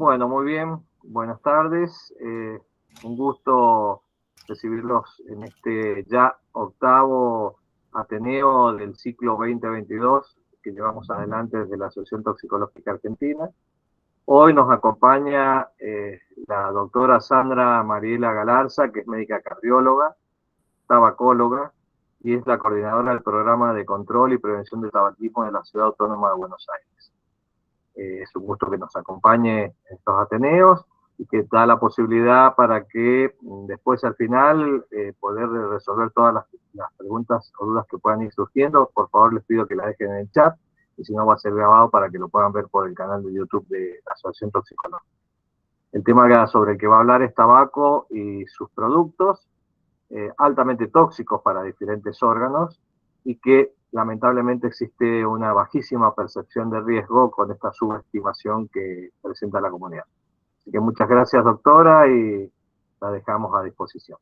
Bueno, muy bien. Buenas tardes. Un gusto recibirlos en este ya octavo Ateneo del ciclo 2022 que llevamos adelante desde la Asociación Toxicológica Argentina. Hoy nos acompaña la doctora Sandra Mariela Galarza, que es médica cardióloga, tabacóloga, y es la coordinadora del programa de control y prevención del tabaquismo de la Ciudad Autónoma de Buenos Aires. Es un gusto que nos acompañe en estos Ateneos y que da la posibilidad para que después al final poder resolver todas las preguntas o dudas que puedan ir surgiendo. Por favor, les pido que las dejen en el chat y si no va a ser grabado para que lo puedan ver por el canal de YouTube de la Asociación Toxicológica. El tema sobre el que va a hablar es tabaco y sus productos, altamente tóxicos para diferentes órganos y que lamentablemente existe una bajísima percepción de riesgo con esta subestimación que presenta la comunidad. Así que muchas gracias, doctora, y la dejamos a disposición.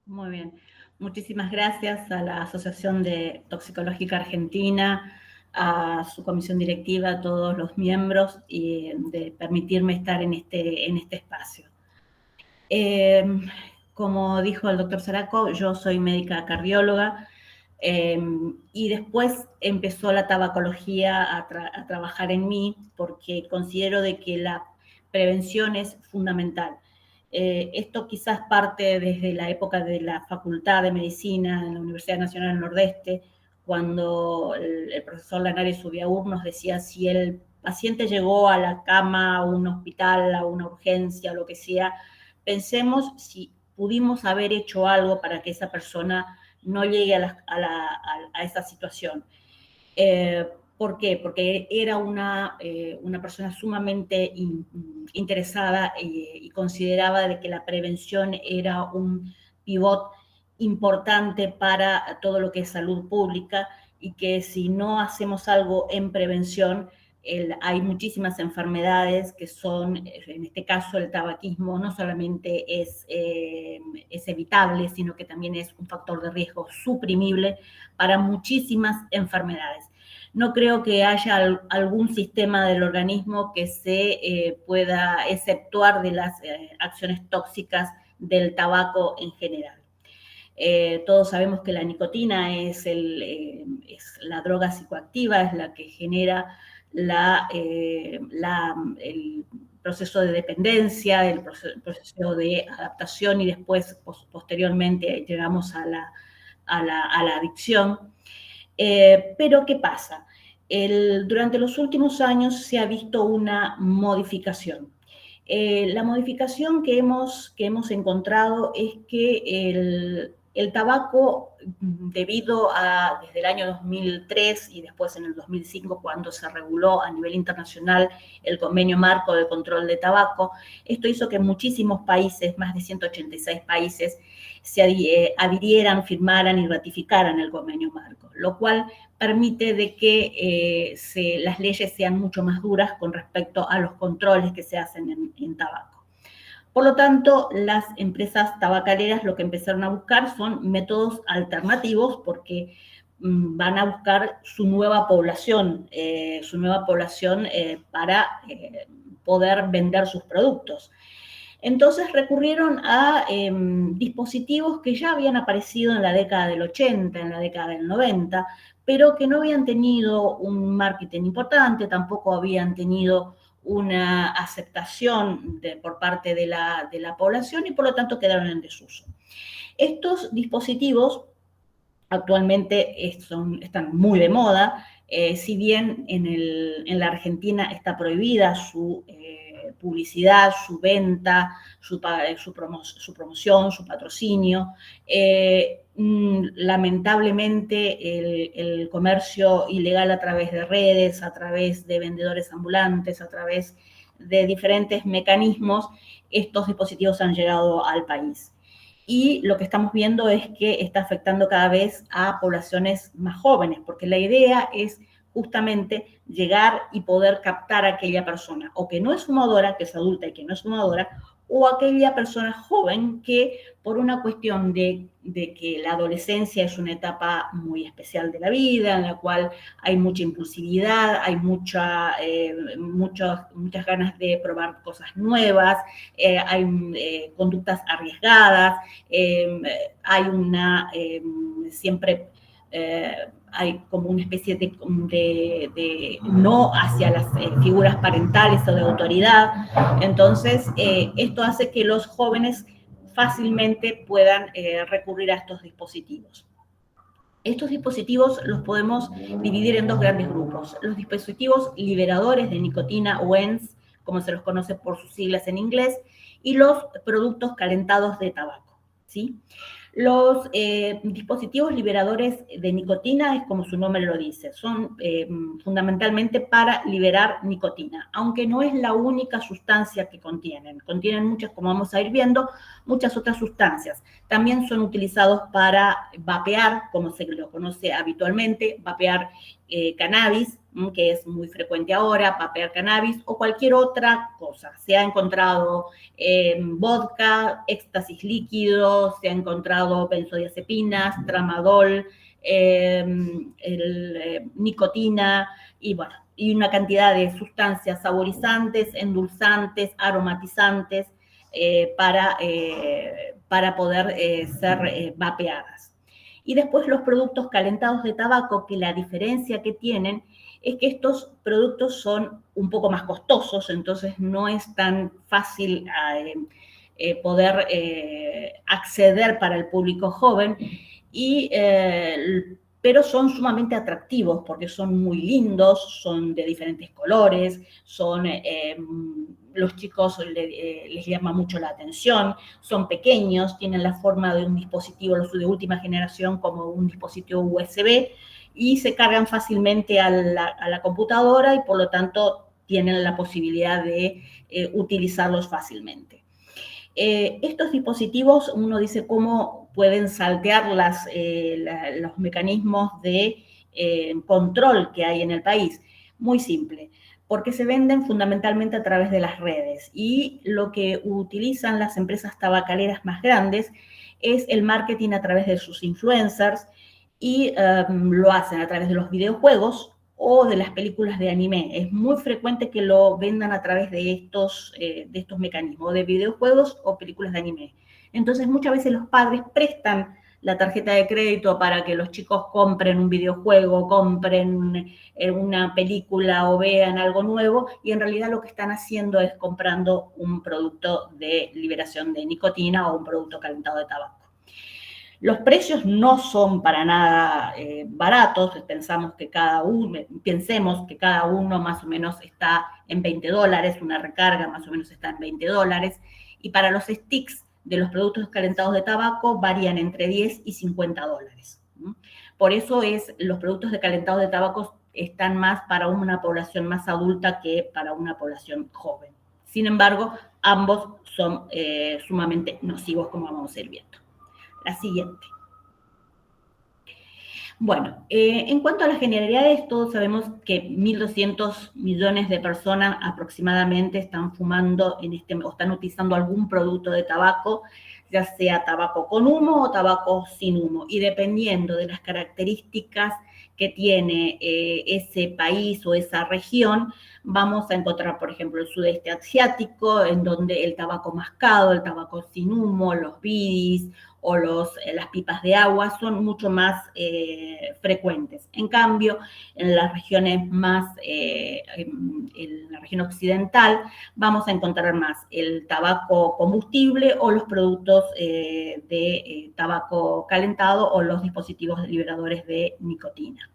Muy bien. Muchísimas gracias a la Asociación de Toxicológica Argentina, a su comisión directiva, a todos los miembros, y de permitirme estar en este espacio. Como dijo el doctor Zaraco, yo soy médica cardióloga, y después empezó la tabacología a trabajar en mí porque considero de que la prevención es fundamental. Esto quizás parte desde la época de la Facultad de Medicina en la Universidad Nacional del Nordeste, cuando el profesor Lanares Subiaur nos decía si el paciente llegó a la cama, a un hospital, a una urgencia, o lo que sea, pensemos si pudimos haber hecho algo para que esa persona no llegue a esa situación. ¿Por qué? Porque era una persona sumamente interesada y consideraba de que la prevención era un pivot importante para todo lo que es salud pública y que si no hacemos algo en prevención, hay muchísimas enfermedades que son, en este caso el tabaquismo, no solamente es evitable, sino que también es un factor de riesgo suprimible para muchísimas enfermedades. No creo que haya algún sistema del organismo que se pueda exceptuar de las acciones tóxicas del tabaco en general. Todos sabemos que la nicotina es la droga psicoactiva, es la que genera el proceso de dependencia, el proceso de adaptación y después, posteriormente, llegamos a la adicción. Pero, ¿qué pasa? Durante los últimos años se ha visto una modificación. La modificación que hemos encontrado es que el tabaco, debido a, desde el año 2003 y después en el 2005, cuando se reguló a nivel internacional el Convenio Marco de Control de Tabaco, esto hizo que muchísimos países, más de 186 países, se adhirieran, firmaran y ratificaran el Convenio Marco, lo cual permite de que las leyes sean mucho más duras con respecto a los controles que se hacen en tabaco. Por lo tanto, las empresas tabacaleras lo que empezaron a buscar son métodos alternativos porque van a buscar su nueva población para poder vender sus productos. Entonces recurrieron a dispositivos que ya habían aparecido en la década del 80, en la década del 90, pero que no habían tenido un marketing importante, tampoco habían tenido una aceptación por parte de la población y por lo tanto quedaron en desuso. Estos dispositivos actualmente están muy de moda, si bien en la Argentina está prohibida su publicidad, su venta, su promoción, su patrocinio. Lamentablemente el comercio ilegal a través de redes, a través de vendedores ambulantes, a través de diferentes mecanismos, estos dispositivos han llegado al país. Y lo que estamos viendo es que está afectando cada vez a poblaciones más jóvenes, porque la idea es justamente llegar y poder captar a aquella persona, o que no es fumadora, que es adulta y que no es fumadora, o aquella persona joven que por una cuestión de de que la adolescencia es una etapa muy especial de la vida, en la cual hay mucha impulsividad, hay muchas ganas de probar cosas nuevas, hay conductas arriesgadas, hay siempre hay como una especie de no hacia las figuras parentales o de autoridad. Entonces, esto hace que los jóvenes fácilmente puedan recurrir a estos dispositivos. Estos dispositivos los podemos dividir en dos grandes grupos. Los dispositivos liberadores de nicotina o ENS, como se los conoce por sus siglas en inglés, y los productos calentados de tabaco, ¿sí? Los dispositivos liberadores de nicotina, es como su nombre lo dice, son fundamentalmente para liberar nicotina, aunque no es la única sustancia que contienen. Contienen muchas, como vamos a ir viendo, muchas otras sustancias. También son utilizados para vapear, como se lo conoce habitualmente, vapear cannabis, que es muy frecuente ahora, vapear cannabis o cualquier otra cosa. Se ha encontrado vodka, éxtasis líquido, se ha encontrado benzodiazepinas, tramadol, nicotina y bueno, y una cantidad de sustancias saborizantes, endulzantes, aromatizantes para poder ser vapeadas. Y después los productos calentados de tabaco, que la diferencia que tienen es que estos productos son un poco más costosos, entonces no es tan fácil poder acceder para el público joven, pero son sumamente atractivos porque son muy lindos, son de diferentes colores, los chicos les llama mucho la atención, son pequeños, tienen la forma de un dispositivo de última generación como un dispositivo USB y se cargan fácilmente a la computadora y por lo tanto tienen la posibilidad de utilizarlos fácilmente. Estos dispositivos, uno dice cómo pueden saltear los mecanismos de control que hay en el país. Muy simple, porque se venden fundamentalmente a través de las redes y lo que utilizan las empresas tabacaleras más grandes es el marketing a través de sus influencers y lo hacen a través de los videojuegos o de las películas de anime. Es muy frecuente que lo vendan a través de estos mecanismos, de videojuegos o películas de anime. Entonces, muchas veces los padres prestan la tarjeta de crédito para que los chicos compren un videojuego, compren una película o vean algo nuevo, y en realidad lo que están haciendo es comprando un producto de liberación de nicotina o un producto calentado de tabaco. Los precios no son para nada baratos, pensemos que cada uno más o menos está en $20, una recarga más o menos está en $20, y para los sticks de los productos calentados de tabaco varían entre $10 y $50. Por eso los productos de calentado de tabaco están más para una población más adulta que para una población joven. Sin embargo, ambos son sumamente nocivos, como vamos a ir viendo. La siguiente. Bueno, en cuanto a las generalidades, todos sabemos que 1.200 millones de personas aproximadamente están fumando o están utilizando algún producto de tabaco, ya sea tabaco con humo o tabaco sin humo. Y dependiendo de las características que tiene ese país o esa región, vamos a encontrar, por ejemplo, el sudeste asiático, en donde el tabaco mascado, el tabaco sin humo, los bidis o las pipas de agua son mucho más frecuentes. En cambio, en las regiones en la región occidental, vamos a encontrar más el tabaco combustible o los productos de tabaco calentado o los dispositivos liberadores de nicotina.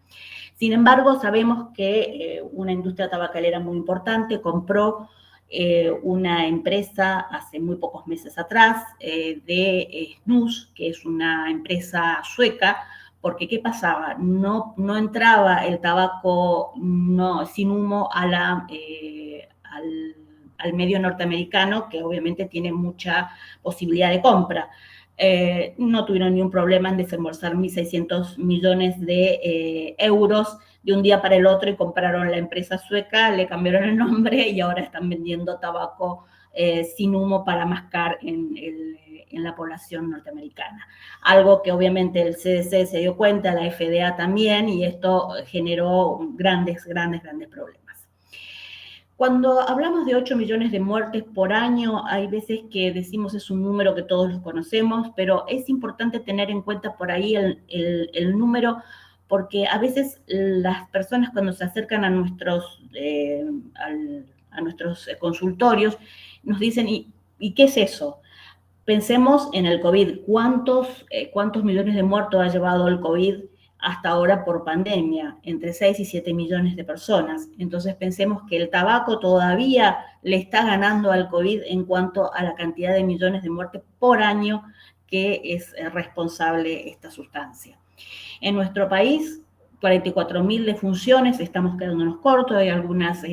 Sin embargo, sabemos que una industria tabacalera muy importante compró una empresa hace muy pocos meses atrás de snus, que es una empresa sueca, porque ¿qué pasaba? No entraba el tabaco sin humo al medio norteamericano, que obviamente tiene mucha posibilidad de compra. No tuvieron ni un problema en desembolsar 1.600 millones de euros de un día para el otro y compraron la empresa sueca, le cambiaron el nombre y ahora están vendiendo tabaco sin humo para mascar en en la población norteamericana. Algo que obviamente el CDC se dio cuenta, la FDA también, y esto generó grandes problemas. Cuando hablamos de 8 millones de muertes por año, hay veces que decimos es un número que todos los conocemos, pero es importante tener en cuenta por ahí el número, porque a veces las personas cuando se acercan a nuestros consultorios nos dicen, ¿y qué es eso? Pensemos en el COVID. ¿Cuántos millones de muertos ha llevado el COVID hasta ahora por pandemia? Entre 6 y 7 millones de personas. Entonces pensemos que el tabaco todavía le está ganando al COVID en cuanto a la cantidad de millones de muertes por año que es responsable esta sustancia. En nuestro país, 44.000 defunciones, estamos quedándonos cortos, hay algunas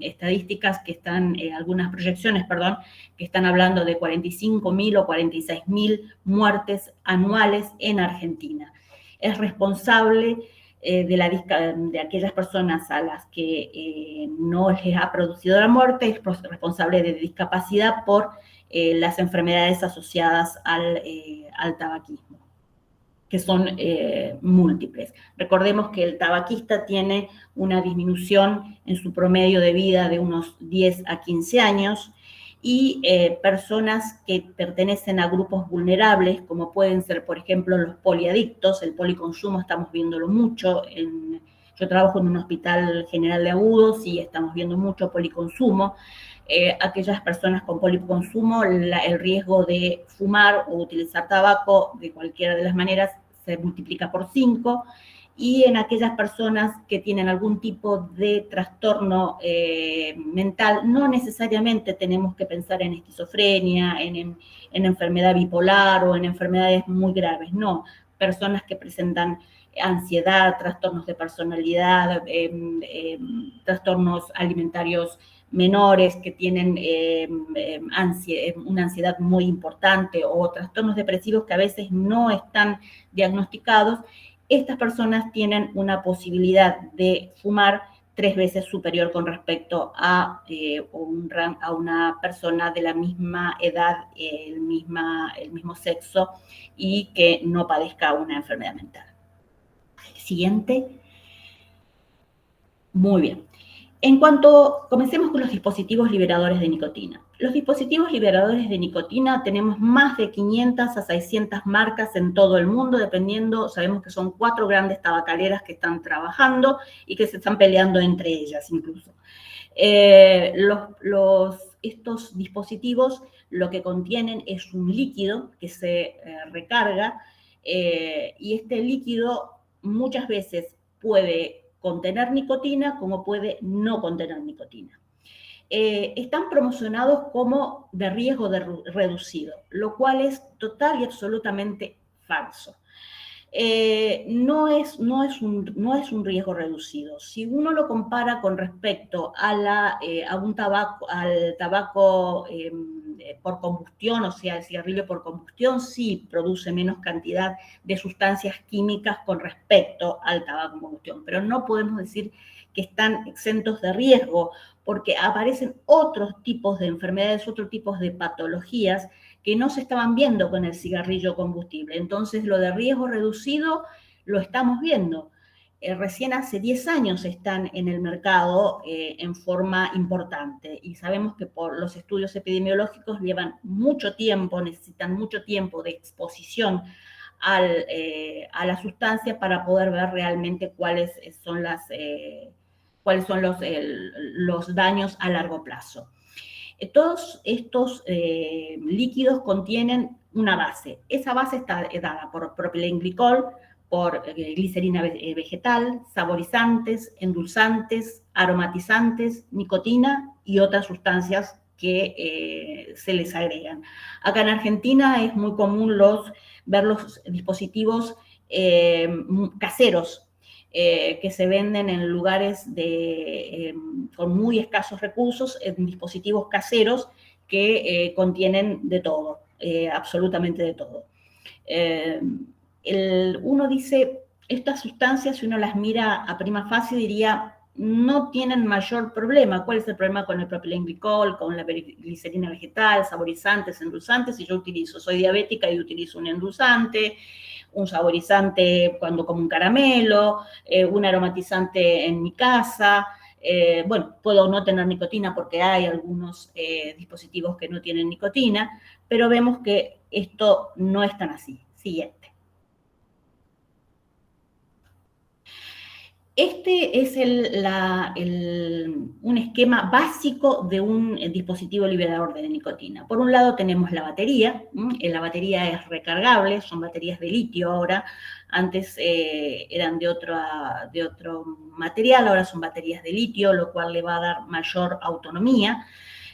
estadísticas que están, algunas proyecciones, perdón, que están hablando de 45.000 o 46.000 muertes anuales en Argentina. Es responsable de aquellas personas a las que no les ha producido la muerte, es responsable de discapacidad por las enfermedades asociadas al tabaquismo, que son múltiples. Recordemos que el tabaquista tiene una disminución en su promedio de vida de unos 10 a 15 años y personas que pertenecen a grupos vulnerables, como pueden ser, por ejemplo, los poliadictos, el policonsumo estamos viéndolo mucho. Yo trabajo en un hospital general de agudos y estamos viendo mucho policonsumo. Aquellas personas con policonsumo, el riesgo de fumar o utilizar tabaco de cualquiera de las maneras se multiplica por 5, y en aquellas personas que tienen algún tipo de trastorno mental, no necesariamente tenemos que pensar en esquizofrenia, en enfermedad bipolar o en enfermedades muy graves, no, personas que presentan ansiedad, trastornos de personalidad, trastornos alimentarios menores que tienen una ansiedad muy importante o trastornos depresivos que a veces no están diagnosticados, estas personas tienen una posibilidad de fumar 3 veces superior con respecto a una persona de la misma edad, el mismo sexo y que no padezca una enfermedad mental. Siguiente. Muy bien. Comencemos con los dispositivos liberadores de nicotina. Los dispositivos liberadores de nicotina tenemos más de 500 a 600 marcas en todo el mundo, dependiendo, sabemos que son 4 grandes tabacaleras que están trabajando y que se están peleando entre ellas incluso. Estos dispositivos lo que contienen es un líquido que se recarga y este líquido muchas veces puede contener nicotina como puede no contener nicotina. Están promocionados como de riesgo reducido, lo cual es total y absolutamente falso. No es un riesgo reducido. Si uno lo compara con respecto al tabaco por combustión, o sea, el cigarrillo por combustión, sí produce menos cantidad de sustancias químicas con respecto al tabaco por combustión, pero no podemos decir que están exentos de riesgo, porque aparecen otros tipos de enfermedades, otros tipos de patologías que no se estaban viendo con el cigarrillo combustible. Entonces, lo de riesgo reducido lo estamos viendo. Recién hace 10 años están en el mercado en forma importante y sabemos que por los estudios epidemiológicos llevan mucho tiempo, necesitan mucho tiempo de exposición a la sustancia para poder ver realmente cuáles son los daños a largo plazo. Todos estos líquidos contienen una base. Esa base está dada por propilenglicol, por glicerina vegetal, saborizantes, endulzantes, aromatizantes, nicotina y otras sustancias que se les agregan. Acá en Argentina es muy común ver los dispositivos caseros que se venden en lugares con muy escasos recursos, en dispositivos caseros que contienen de todo, absolutamente de todo. Uno dice, estas sustancias, si uno las mira a prima facie, diría, no tienen mayor problema. ¿Cuál es el problema con el propilenglicol, con la glicerina vegetal, saborizantes, endulzantes? Si yo soy diabética y utilizo un endulzante, un saborizante cuando como un caramelo, un aromatizante en mi casa. Bueno, puedo no tener nicotina porque hay algunos dispositivos que no tienen nicotina, pero vemos que esto no es tan así. Siguiente. Este es un esquema básico de un dispositivo liberador de nicotina. Por un lado tenemos la batería. La batería es recargable, son baterías de litio ahora. Antes eran de otro material, ahora son baterías de litio, lo cual le va a dar mayor autonomía.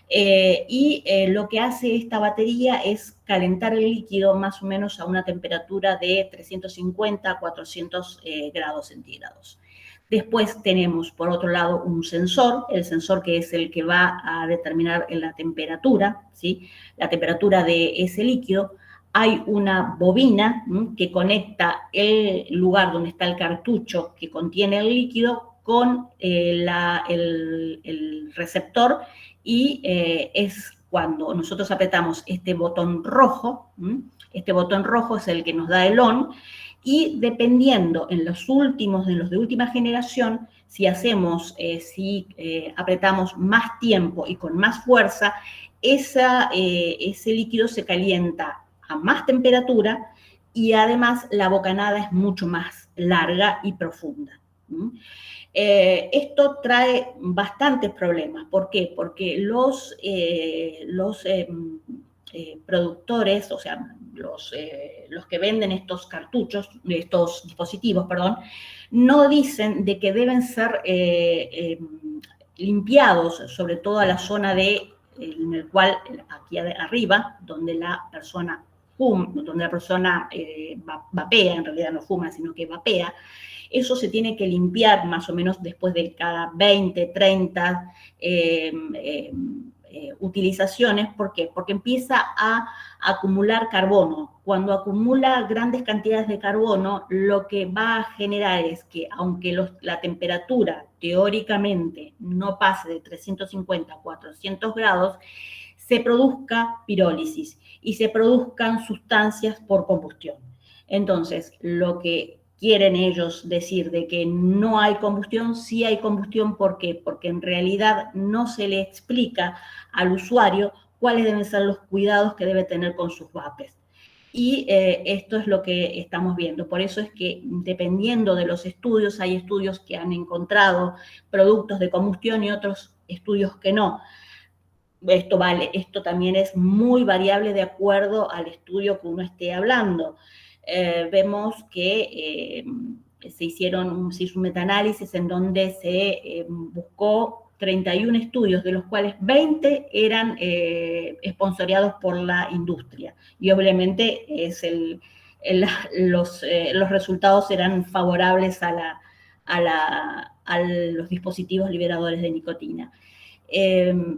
Lo que hace esta batería es calentar el líquido más o menos a una temperatura de 350 a 400 grados centígrados. Después tenemos, por otro lado, un sensor, el sensor que es el que va a determinar la temperatura, ¿sí? La temperatura de ese líquido. Hay una bobina que conecta el lugar donde está el cartucho que contiene el líquido con el receptor, y es cuando nosotros apretamos este botón rojo. Este botón rojo es el que nos da el on, y dependiendo en los de última generación, si apretamos más tiempo y con más fuerza, ese líquido se calienta a más temperatura, y además la bocanada es mucho más larga y profunda. Esto trae bastantes problemas. ¿Por qué? Porque los productores, o sea, los que venden estos cartuchos, estos dispositivos, perdón, no dicen de que deben ser limpiados, sobre todo a la zona en el cual, aquí arriba, donde la persona vapea, en realidad no fuma, sino que vapea. Eso se tiene que limpiar más o menos después de cada 20, 30 utilizaciones. ¿Por qué? Porque empieza a acumular carbono. Cuando acumula grandes cantidades de carbono, lo que va a generar es que, aunque la temperatura teóricamente no pase de 350 a 400 grados, se produzca pirólisis y se produzcan sustancias por combustión. Entonces, lo que quieren ellos decir de que no hay combustión, sí hay combustión. ¿Por qué? Porque en realidad no se le explica al usuario cuáles deben ser los cuidados que debe tener con sus vapes. Y esto es lo que estamos viendo. Por eso es que, dependiendo de los estudios, hay estudios que han encontrado productos de combustión y otros estudios que no. Esto también es muy variable de acuerdo al estudio que uno esté hablando. Vemos que se hizo un metaanálisis en donde se buscó 31 estudios, de los cuales 20 eran esponsoreados por la industria. Y obviamente los resultados eran favorables a los dispositivos liberadores de nicotina.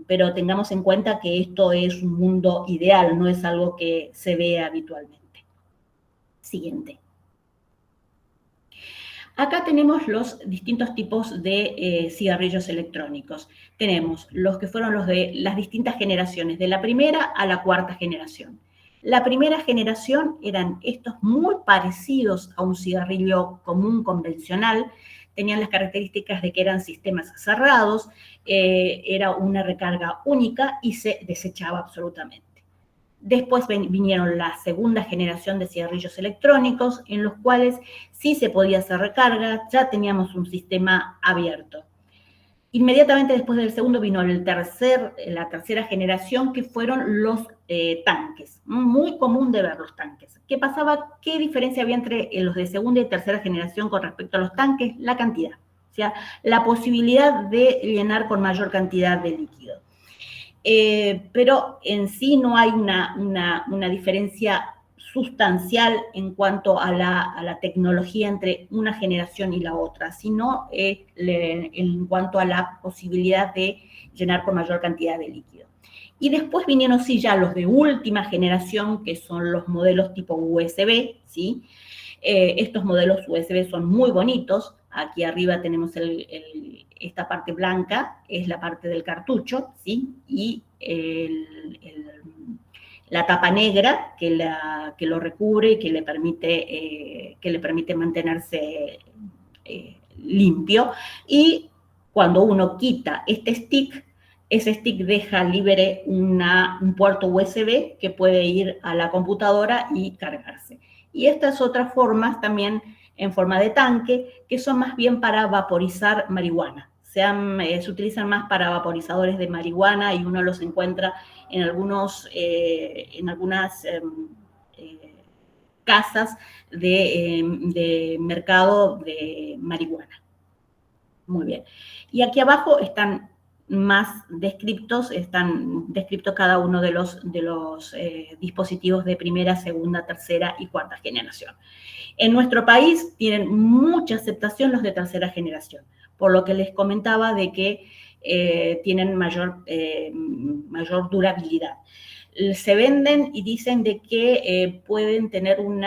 Pero tengamos en cuenta que esto es un mundo ideal, no es algo que se ve habitualmente. Siguiente. Acá tenemos los distintos tipos de cigarrillos electrónicos. Tenemos los que fueron los de las distintas generaciones, de la primera a la cuarta generación. La primera generación eran estos muy parecidos a un cigarrillo común convencional. Tenían las características de que eran sistemas cerrados, era una recarga única y se desechaba absolutamente. Después vinieron la segunda generación de cigarrillos electrónicos, en los cuales sí se podía hacer recarga, ya teníamos un sistema abierto. Inmediatamente después del segundo vino la tercera generación, que fueron los tanques. Muy común de ver los tanques. ¿Qué pasaba? ¿Qué diferencia había entre los de segunda y tercera generación con respecto a los tanques? La cantidad, o sea, la posibilidad de llenar con mayor cantidad de líquido. Pero en sí no hay una diferencia sustancial en cuanto a la tecnología entre una generación y la otra, sino en cuanto a la posibilidad de llenar con mayor cantidad de líquido. Y después vinieron sí ya los de última generación, que son los modelos tipo USB, ¿sí? Estos modelos USB son muy bonitos, Aquí arriba tenemos esta parte blanca, es la parte del cartucho, ¿sí? Y la tapa negra que lo recubre y que le permite mantenerse limpio. Y cuando uno quita este stick, ese stick deja libre un puerto USB que puede ir a la computadora y cargarse. Y estas otras formas también en forma de tanque, que son más bien para vaporizar marihuana. Se utilizan más para vaporizadores de marihuana y uno los encuentra en algunas casas de mercado de marihuana. Muy bien. Y aquí abajo están más descriptos, cada uno de los dispositivos de primera, segunda, tercera y cuarta generación. En nuestro país tienen mucha aceptación los de tercera generación, por lo que les comentaba de que tienen mayor durabilidad. Se venden y dicen de que pueden tener un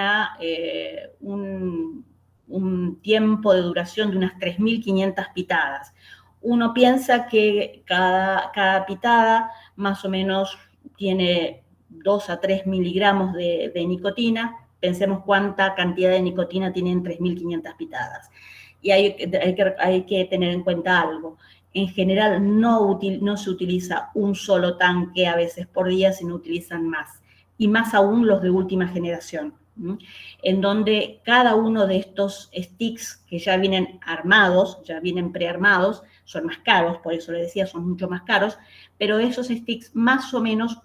tiempo de duración de unas 3.500 pitadas. Uno piensa que cada pitada más o menos tiene 2 a 3 miligramos de nicotina. Pensemos cuánta cantidad de nicotina tienen 3.500 pitadas. Y hay que tener en cuenta algo. En general no se utiliza un solo tanque a veces por día, sino utilizan más. Y más aún los de última generación, en donde cada uno de estos sticks que ya vienen armados, ya vienen prearmados, son más caros, por eso le decía, son mucho más caros, pero esos sticks más o menos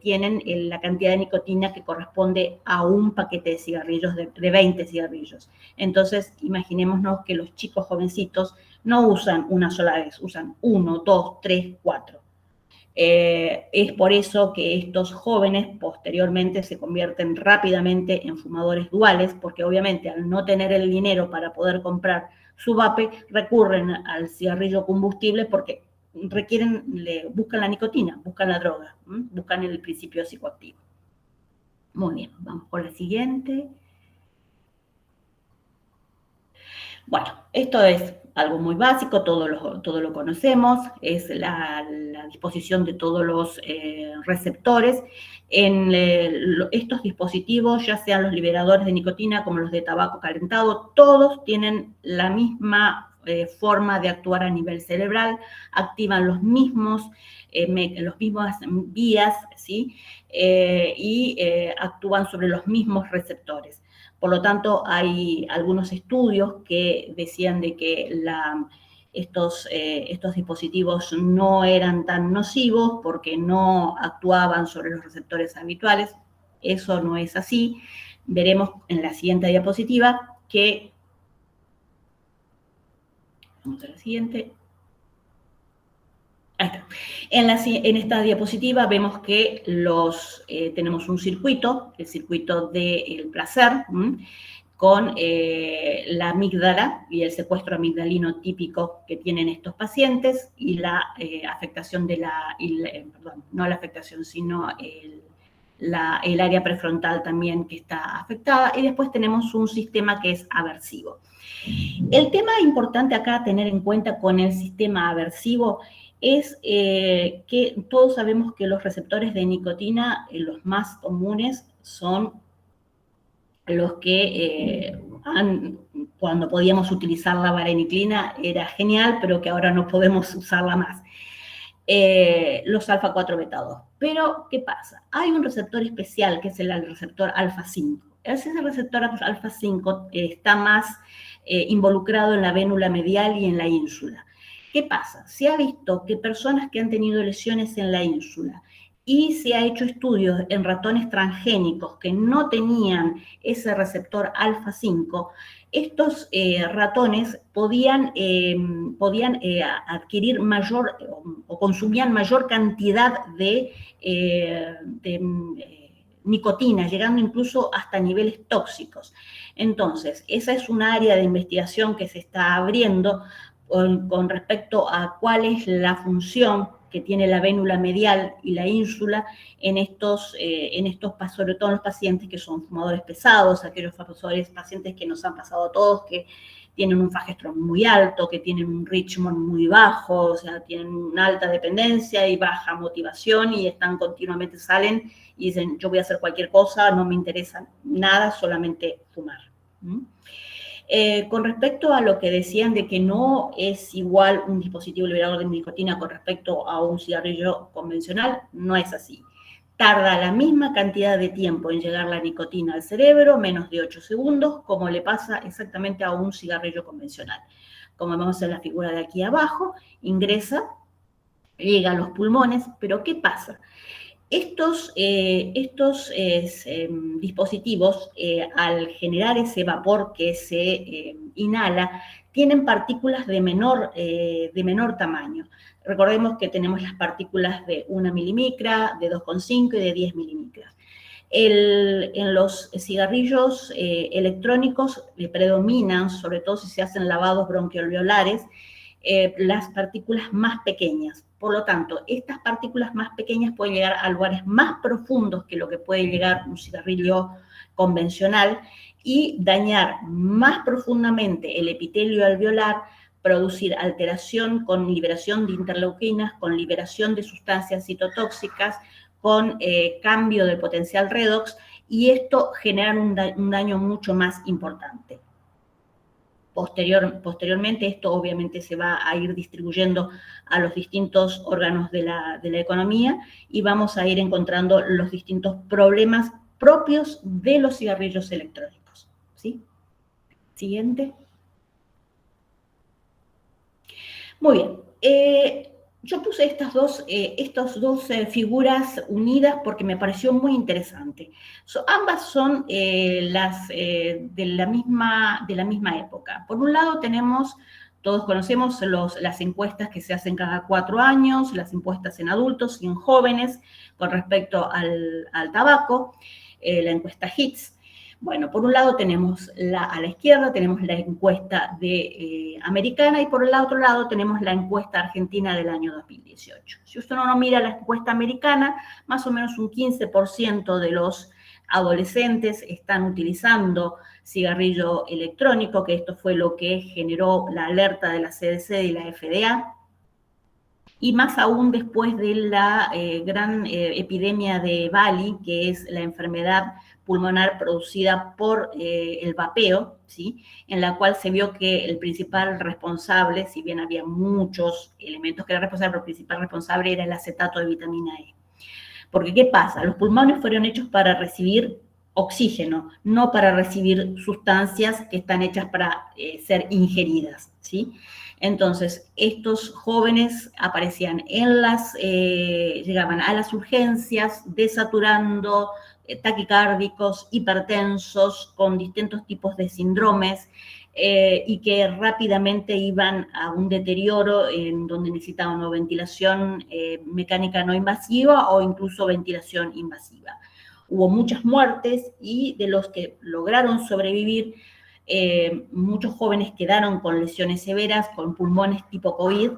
tienen la cantidad de nicotina que corresponde a un paquete de cigarrillos, de 20 cigarrillos. Entonces, imaginémonos que los chicos jovencitos no usan una sola vez, usan 1, 2, 3, 4. Es por eso que estos jóvenes posteriormente se convierten rápidamente en fumadores duales, porque obviamente al no tener el dinero para poder comprar su vape, recurren al cigarrillo combustible porque buscan la nicotina, buscan la droga, buscan el principio psicoactivo. Muy bien, vamos por la siguiente. Bueno, esto es algo muy básico, todo lo conocemos, es la disposición de todos los receptores. En estos dispositivos, ya sean los liberadores de nicotina como los de tabaco calentado, todos tienen la misma forma de actuar a nivel cerebral, activan los mismas vías, ¿sí? Y actúan sobre los mismos receptores. Por lo tanto, hay algunos estudios que decían de que estos dispositivos no eran tan nocivos porque no actuaban sobre los receptores habituales. Eso no es así. Veremos en la siguiente diapositiva que... Vamos a la siguiente. Ahí está. En esta diapositiva vemos que tenemos un circuito, el circuito del placer, con la amígdala y el secuestro amigdalino típico que tienen estos pacientes y la afectación perdón, no la afectación, sino el área prefrontal también que está afectada, y después tenemos un sistema que es aversivo. El tema importante acá a tener en cuenta con el sistema aversivo es que todos sabemos que los receptores de nicotina, los más comunes, son los que cuando podíamos utilizar la vareniclina era genial, pero que ahora no podemos usarla más. Los alfa-4 beta-2. Pero, ¿qué pasa? Hay un receptor especial que es el receptor alfa-5. Ese receptor alfa-5 está más involucrado en la vénula medial y en la ínsula. ¿Qué pasa? Se ha visto que personas que han tenido lesiones en la ínsula y se ha hecho estudios en ratones transgénicos que no tenían ese receptor alfa-5, estos ratones podían adquirir mayor o consumían mayor cantidad de nicotina, llegando incluso hasta niveles tóxicos. Entonces, esa es un área de investigación que se está abriendo con respecto a cuál es la función que tiene la vénula medial y la ínsula sobre todo en los pacientes que son fumadores pesados, aquellos pacientes que nos han pasado a todos, que tienen un fagestrón muy alto, que tienen un Richmond muy bajo, o sea, tienen una alta dependencia y baja motivación y están continuamente, salen y dicen, yo voy a hacer cualquier cosa, no me interesa nada, solamente fumar. Con respecto a lo que decían de que no es igual un dispositivo liberador de nicotina con respecto a un cigarrillo convencional, no es así. Tarda la misma cantidad de tiempo en llegar la nicotina al cerebro, menos de 8 segundos, como le pasa exactamente a un cigarrillo convencional. Como vemos en la figura de aquí abajo, ingresa, llega a los pulmones, pero ¿qué pasa? Estos dispositivos, al generar ese vapor que se inhala, tienen partículas de menor tamaño. Recordemos que tenemos las partículas de 1 milimicra, de 2,5 y de 10 milimicras. En los cigarrillos electrónicos predominan, sobre todo si se hacen lavados bronquiolveolares, las partículas más pequeñas. Por lo tanto, estas partículas más pequeñas pueden llegar a lugares más profundos que lo que puede llegar un cigarrillo convencional y dañar más profundamente el epitelio alveolar, producir alteración con liberación de interleuquinas, con liberación de sustancias citotóxicas, con cambio del potencial redox, y esto genera un daño mucho más importante. Posteriormente, esto obviamente se va a ir distribuyendo a los distintos órganos de la economía y vamos a ir encontrando los distintos problemas propios de los cigarrillos electrónicos. ¿Sí? Siguiente. Muy bien. Yo puse estas dos figuras unidas porque me pareció muy interesante. Ambas son de la misma época. Por un lado tenemos, todos conocemos las encuestas que se hacen cada 4 años, las encuestas en adultos y en jóvenes con respecto al tabaco, la encuesta HITS. Bueno, por un lado tenemos a la izquierda tenemos la encuesta americana y por el otro lado tenemos la encuesta argentina del año 2018. Si usted no mira la encuesta americana, más o menos un 15% de los adolescentes están utilizando cigarrillo electrónico, que esto fue lo que generó la alerta de la CDC y la FDA. Y más aún después de la gran epidemia de Bali, que es la enfermedad pulmonar producida por el vapeo, ¿sí? En la cual se vio que el principal responsable, si bien había muchos elementos que eran responsables, pero el principal responsable era el acetato de vitamina E. Porque, ¿qué pasa? Los pulmones fueron hechos para recibir oxígeno, no para recibir sustancias que están hechas para ser ingeridas, ¿sí? Entonces, estos jóvenes aparecían llegaban a las urgencias desaturando, taquicárdicos, hipertensos, con distintos tipos de síndromes, y que rápidamente iban a un deterioro en donde necesitaban o ventilación mecánica no invasiva o incluso ventilación invasiva. Hubo muchas muertes y de los que lograron sobrevivir, muchos jóvenes quedaron con lesiones severas, con pulmones tipo COVID,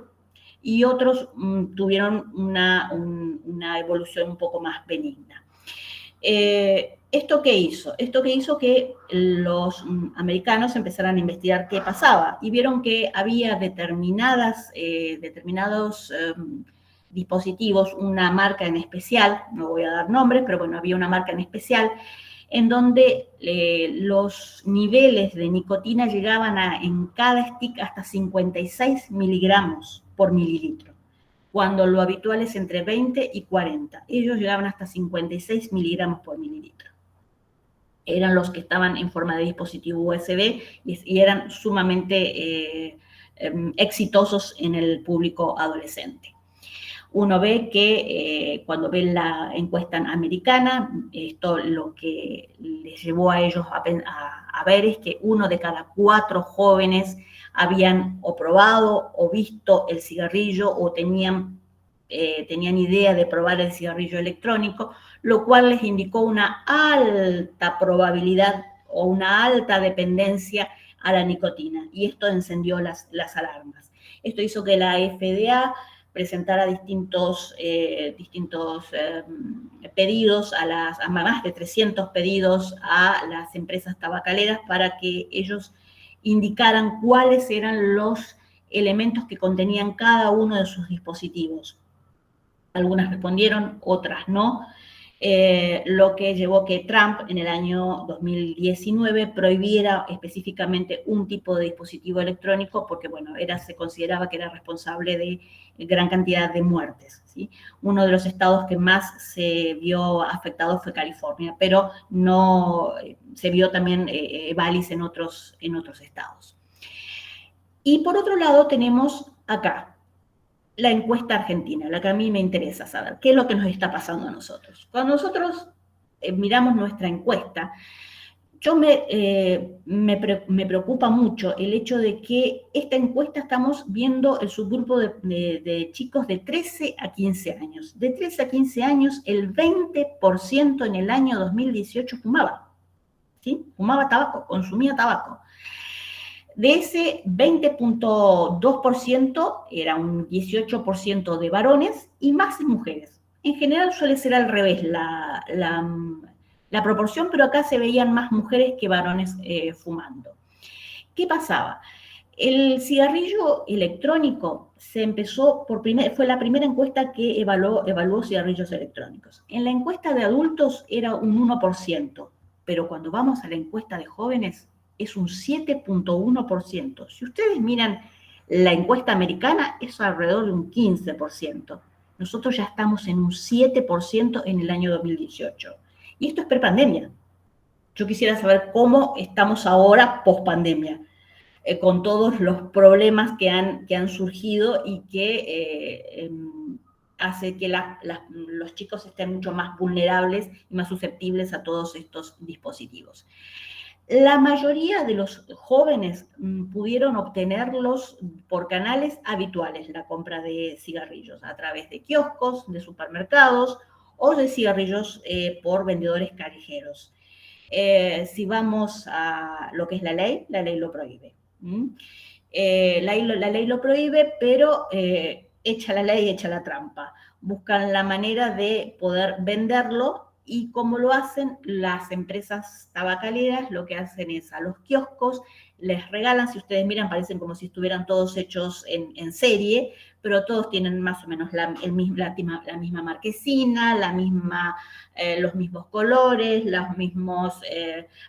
y otros tuvieron una evolución un poco más benigna. ¿Esto qué hizo? Esto que hizo que los americanos empezaran a investigar qué pasaba y vieron que había determinados dispositivos, una marca en especial, no voy a dar nombres, pero bueno, había una marca en especial en donde los niveles de nicotina llegaban en cada stick hasta 56 miligramos por mililitro, cuando lo habitual es entre 20 y 40. Ellos llegaban hasta 56 miligramos por mililitro. Eran los que estaban en forma de dispositivo USB y eran sumamente exitosos en el público adolescente. Uno ve que cuando ve la encuesta americana, esto lo que les llevó a ellos a ver es que 1 de cada 4 jóvenes habían o probado o visto el cigarrillo o tenían idea de probar el cigarrillo electrónico, lo cual les indicó una alta probabilidad o una alta dependencia a la nicotina, y esto encendió las alarmas. Esto hizo que la FDA presentara distintos pedidos más de 300 pedidos a las empresas tabacaleras para que ellos indicaran cuáles eran los elementos que contenían cada uno de sus dispositivos. Algunas respondieron, otras no, lo que llevó a que Trump en el año 2019 prohibiera específicamente un tipo de dispositivo electrónico porque, bueno, se consideraba que era responsable de gran cantidad de muertes, ¿sí? Uno de los estados que más se vio afectado fue California, pero no se vio también EVALIS en otros estados. Y por otro lado tenemos acá la encuesta argentina, la que a mí me interesa saber, qué es lo que nos está pasando a nosotros. Cuando nosotros miramos nuestra encuesta, me preocupa mucho el hecho de que esta encuesta estamos viendo el subgrupo de chicos de 13 a 15 años. De 13 a 15 años, el 20% en el año 2018 fumaba, ¿sí? Fumaba tabaco, consumía tabaco. De ese 20.2% era un 18% de varones y más de mujeres. En general suele ser al revés la proporción, pero acá se veían más mujeres que varones fumando. ¿Qué pasaba? El cigarrillo electrónico fue la primera encuesta que evaluó cigarrillos electrónicos. En la encuesta de adultos era un 1%, pero cuando vamos a la encuesta de jóvenes es un 7.1%. Si ustedes miran la encuesta americana, es alrededor de un 15%. Nosotros ya estamos en un 7% en el año 2018. Y esto es prepandemia. Yo quisiera saber cómo estamos ahora post-pandemia, con todos los problemas que han surgido y que hace que los chicos estén mucho más vulnerables y más susceptibles a todos estos dispositivos. La mayoría de los jóvenes pudieron obtenerlos por canales habituales, la compra de cigarrillos a través de kioscos, de supermercados o de cigarrillos por vendedores callejeros. Si vamos a lo que es la ley lo prohíbe. La ley lo prohíbe, pero echa la ley, echa la trampa. Buscan la manera de poder venderlo. Y como lo hacen las empresas tabacaleras, lo que hacen es a los kioscos les regalan, si ustedes miran, parecen como si estuvieran todos hechos en serie, pero todos tienen más o menos la misma marquesina, los mismos colores, los mismos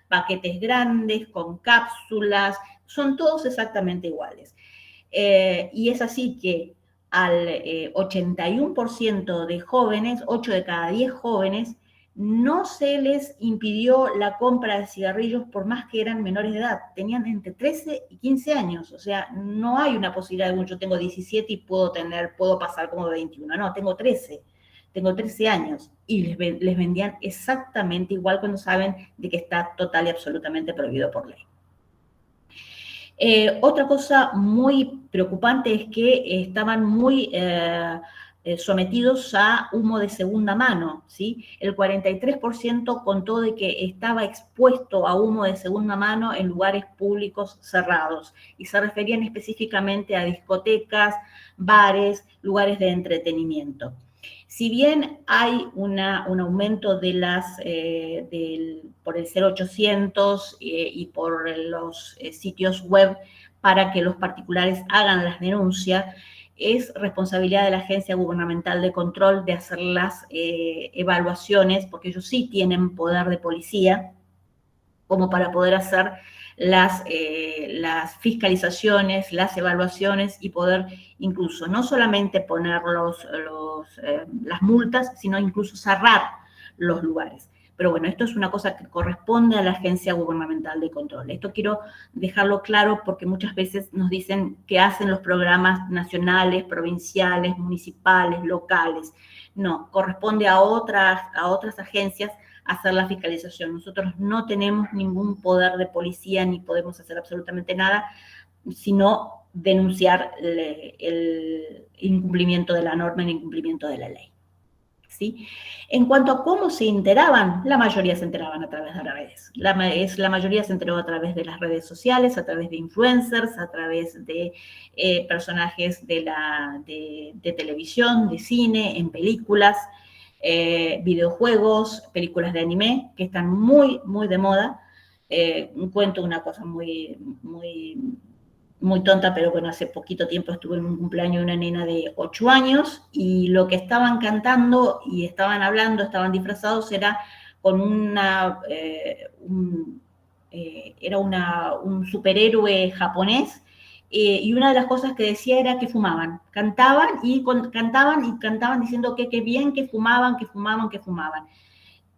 paquetes grandes con cápsulas, son todos exactamente iguales. Y es así que al 81% de jóvenes, 8 de cada 10 jóvenes, no se les impidió la compra de cigarrillos por más que eran menores de edad. Tenían entre 13 y 15 años. O sea, no hay una posibilidad de, yo tengo 17 y puedo pasar como de 21. No, tengo 13 años. Y les vendían exactamente igual cuando saben de que está total y absolutamente prohibido por ley. Otra cosa muy preocupante es que estaban muy sometidos a humo de segunda mano, ¿sí? El 43% contó de que estaba expuesto a humo de segunda mano en lugares públicos cerrados y se referían específicamente a discotecas, bares, lugares de entretenimiento. Si bien hay un aumento de por el 0800 y por los sitios web para que los particulares hagan las denuncias, es responsabilidad de la Agencia Gubernamental de Control de hacer las evaluaciones, porque ellos sí tienen poder de policía, como para poder hacer las fiscalizaciones, las evaluaciones y poder incluso no solamente poner las multas, sino incluso cerrar los lugares. Pero bueno, esto es una cosa que corresponde a la Agencia Gubernamental de Control. Esto quiero dejarlo claro porque muchas veces nos dicen que hacen los programas nacionales, provinciales, municipales, locales. No, corresponde a otras agencias hacer la fiscalización. Nosotros no tenemos ningún poder de policía ni podemos hacer absolutamente nada, sino denunciar el incumplimiento de la norma, el incumplimiento de la ley. ¿Sí? En cuanto a cómo se enteraban, la mayoría se enteraban a través de las redes. La mayoría se enteró a través de las redes sociales, a través de influencers, a través de personajes de televisión, de cine, en películas, videojuegos, películas de anime, que están muy, muy de moda. Cuento una cosa muy tonta, pero bueno, hace poquito tiempo estuve en un cumpleaños de una nena de 8 años y lo que estaban cantando y estaban hablando, estaban disfrazados, era con era un superhéroe japonés, y una de las cosas que decía era que fumaban. Cantaban y cantaban diciendo que qué bien que fumaban, que fumaban, que fumaban.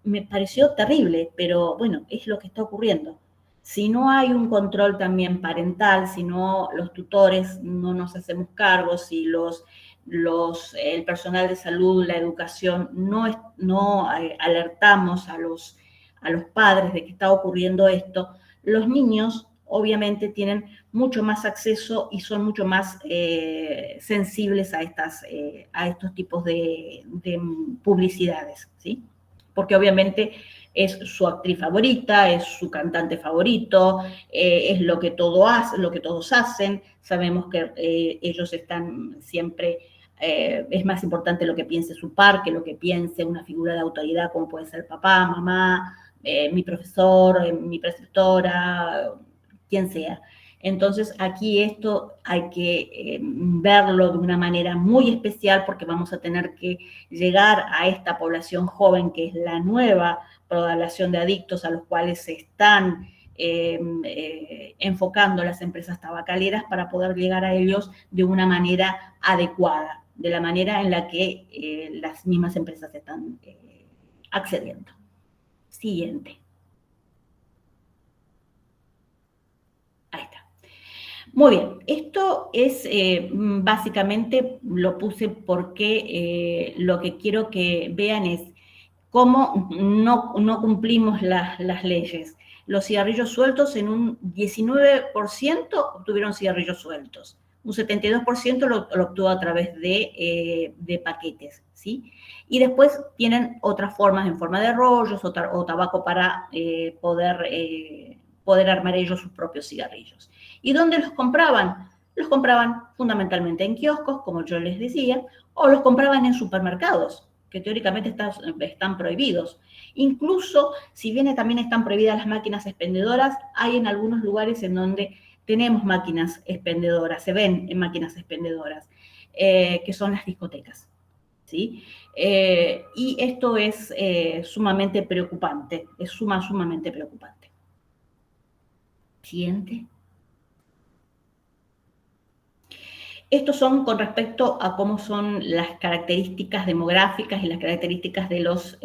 Me pareció terrible, pero bueno, es lo que está ocurriendo. Si no hay un control también parental, si no los tutores no nos hacemos cargo, si el personal de salud, la educación, no alertamos a los padres de que está ocurriendo esto, los niños obviamente tienen mucho más acceso y son mucho más sensibles a estos tipos de publicidades, ¿sí? Porque obviamente es su actriz favorita, es su cantante favorito, es lo que todos hacen. Sabemos que ellos están siempre, es más importante lo que piense su par que lo que piense una figura de autoridad como puede ser papá, mamá, mi profesor, mi preceptora, quien sea. Entonces, aquí esto hay que verlo de una manera muy especial porque vamos a tener que llegar a esta población joven que es la nueva población de adictos a los cuales se están enfocando las empresas tabacaleras para poder llegar a ellos de una manera adecuada, de la manera en la que las mismas empresas están accediendo. Siguiente. Ahí está. Muy bien, esto es básicamente lo puse porque lo que quiero que vean es cómo no cumplimos las leyes. Los cigarrillos sueltos en un 19% obtuvieron cigarrillos sueltos, un 72% lo obtuvo a través de paquetes, ¿sí? Y después tienen otras formas en forma de rollos o tabaco para poder armar ellos sus propios cigarrillos. ¿Y dónde los compraban? Los compraban fundamentalmente en kioscos, como yo les decía, o los compraban en supermercados, que teóricamente están prohibidos. Incluso, si bien también están prohibidas las máquinas expendedoras, hay en algunos lugares en donde tenemos máquinas expendedoras, se ven en máquinas expendedoras, que son las discotecas, ¿sí? Y esto es sumamente preocupante, es sumamente preocupante. Siguiente. Estos son con respecto a cómo son las características demográficas y las características de los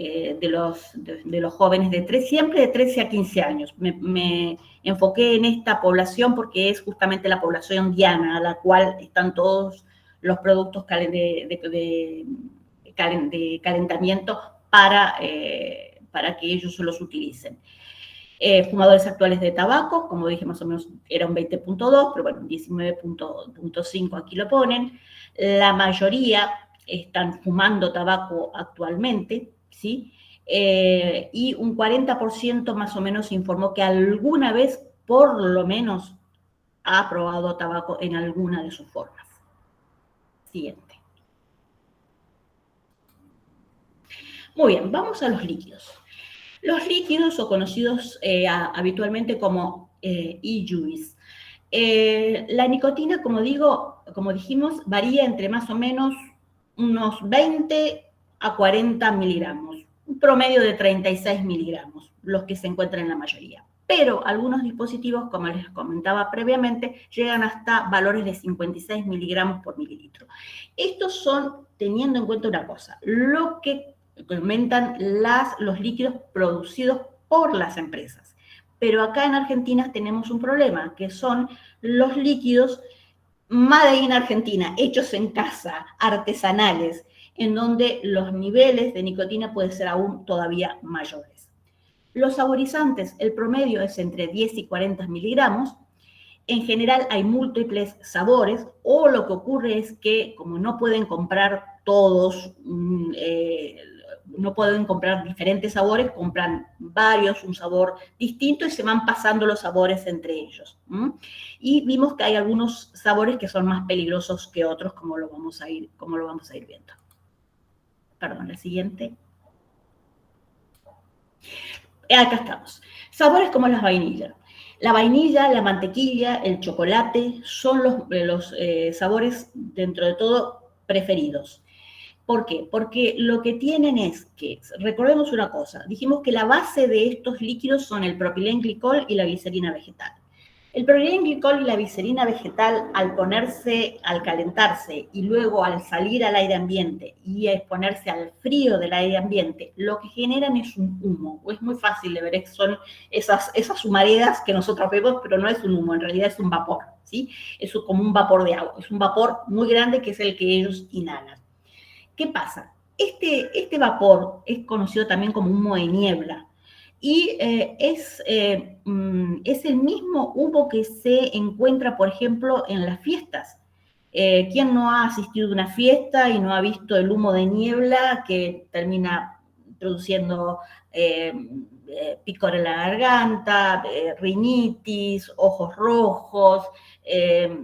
jóvenes siempre de 13 a 15 años. Me enfoqué en esta población porque es justamente la población diana a la cual están todos los productos de calentamiento para que ellos los utilicen. Fumadores actuales de tabaco, como dije, más o menos era un 20.2, pero bueno, 19.5 aquí lo ponen. La mayoría están fumando tabaco actualmente, ¿sí? Y un 40% más o menos informó que alguna vez, por lo menos, ha probado tabaco en alguna de sus formas. Siguiente. Muy bien, vamos a los líquidos. Los líquidos, o conocidos habitualmente como e-juice. La nicotina, como dijimos, varía entre más o menos unos 20 a 40 miligramos, un promedio de 36 miligramos, los que se encuentran en la mayoría. Pero algunos dispositivos, como les comentaba previamente, llegan hasta valores de 56 miligramos por mililitro. Estos son teniendo en cuenta una cosa, lo que aumentan los líquidos producidos por las empresas. Pero acá en Argentina tenemos un problema, que son los líquidos made in Argentina, hechos en casa, artesanales, en donde los niveles de nicotina pueden ser aún todavía mayores. Los saborizantes, el promedio es entre 10 y 40 miligramos. En general hay múltiples sabores, o lo que ocurre es que como no pueden comprar todos, no pueden comprar diferentes sabores, compran varios, un sabor distinto y se van pasando los sabores entre ellos. Y vimos que hay algunos sabores que son más peligrosos que otros, como lo vamos a ir viendo. Perdón, la siguiente. Acá estamos. Sabores como la vainilla. La vainilla, la mantequilla, el chocolate son los sabores, dentro de todo, preferidos. ¿Por qué? Porque lo que tienen es que, recordemos una cosa, dijimos que la base de estos líquidos son el propilenglicol y la glicerina vegetal. El propilenglicol y la glicerina vegetal, al ponerse, al calentarse y luego al salir al aire ambiente y exponerse al frío del aire ambiente, lo que generan es un humo. Es muy fácil de ver, son esas humaredas que nosotros vemos, pero no es un humo, en realidad es un vapor, ¿sí? Es como un vapor de agua, es un vapor muy grande que es el que ellos inhalan. ¿Qué pasa? Este vapor es conocido también como humo de niebla y es el mismo humo que se encuentra, por ejemplo, en las fiestas. ¿Quién no ha asistido a una fiesta y no ha visto el humo de niebla que termina produciendo picor en la garganta, rinitis, ojos rojos,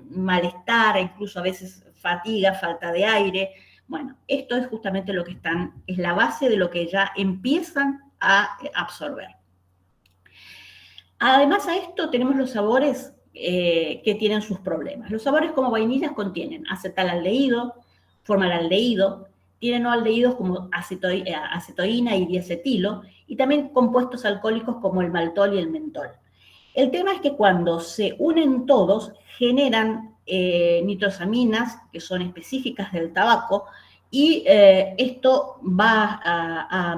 malestar, incluso a veces fatiga, falta de aire? Bueno, esto es justamente lo que es la base de lo que ya empiezan a absorber. Además a esto tenemos los sabores que tienen sus problemas. Los sabores como vainillas contienen acetalaldehído, formaldehído, tienen no aldehídos como acetoína y diacetilo, y también compuestos alcohólicos como el maltol y el mentol. El tema es que cuando se unen todos, generan nitrosaminas, que son específicas del tabaco, y esto va a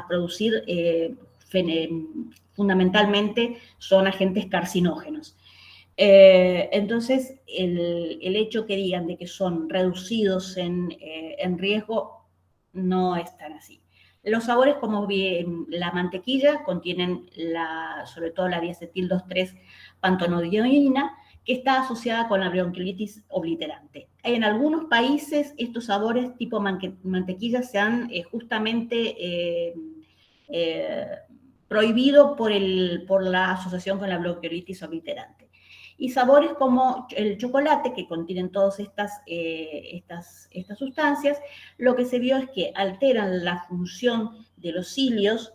producir, fundamentalmente, son agentes carcinógenos. Entonces, el hecho que digan de que son reducidos en riesgo no es tan así. Los sabores, como la mantequilla, contienen sobre todo la diacetil 2,3-pantonodiolina, que está asociada con la bronquiolitis obliterante. En algunos países estos sabores tipo mantequilla se han justamente prohibido por la asociación con la bronquiolitis obliterante. Y sabores como el chocolate, que contienen todas estas sustancias, lo que se vio es que alteran la función de los cilios,